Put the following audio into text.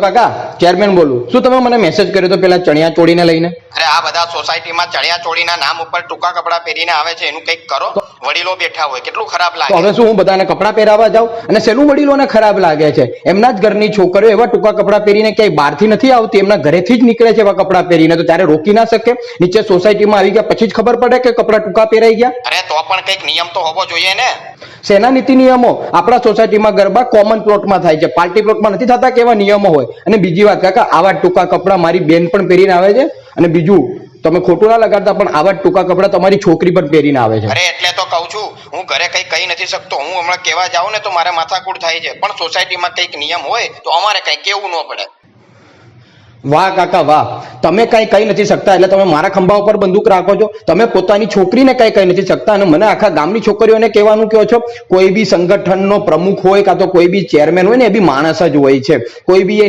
કાકા ચેરમેન બોલું. શું તમે મને મેસેજ કર્યો તો પેલા ચણિયા ચોળીને લઈને? અરે આ બધા સોસાયટીમાં ચણિયા ચોળીના નામ ઉપર ટૂંકા કપડા પહેરીને આવે છે, એનું કંઈક કરો. વડીલો બેઠા હોય, કેટલું ખરાબ તો લાગે. હવે શું હું બધાને કપડાં પહેરાવા જાઉં? અને સેલું વડીલોને ખરાબ લાગે છે? એમના જ ઘરની છોકરીઓ એવા ટૂંકા કપડાં પહેરીને ક્યાંય બહારથી નથી આવતી, એમના ઘરેથી જ નીકળે છે એવા કપડાં પહેરીને, તો ત્યારે રોકી ના શકે? નીચે સોસાયટીમાં આવી ગયા પછી જ ખબર પડે કે કપડાં ટૂંકા પહેરાઈ ગયા? અરે તો પણ કંઈક નિયમ તો હોવો જોઈએ ને. સેના નીતિ નિયમો? આપણા સોસાયટીમાં ગરબા કોમન પ્લોટમાં થાય છે, પાર્ટી પ્લોટમાં નથી થતા કે એવા નિયમો હોય? અને બીજી વાત કાકા, આવા ટૂંકા કપડાં મારી બેન પણ પહેરીને આવે છે. અને બીજું, તમે ખોટું ના લગાડતા, પણ આવા ટૂંકા કપડાં તમારી છોકરી પણ પહેરીને આવે છે. અરે એટલે તો કહું છું, હું ઘરે કઈ કહી નથી શકતો. હું હમણાં કહેવા જાઉં ને તો મારે માથાકૂટ થાય છે, પણ સોસાયટીમાં કંઈક નિયમ હોય તો અમારે કઈ કેવું ન પડે. વાહ કાકા વાહ, તમે કઈ કહી નથી શકતા એટલે તમે મારા ખંભા ઉપર બંદૂક રાખો છો? તમે પોતાની છોકરીને કઈ કહી નથી શકતા અને મને આખા ગામની છોકરીઓને કહેવાનું કહો છો? કોઈ બી સંગઠનનો પ્રમુખ હોય કાં તો કોઈ બી ચેરમેન હોય ને, એ બી માણસ જ હોય છે. કોઈ બી એ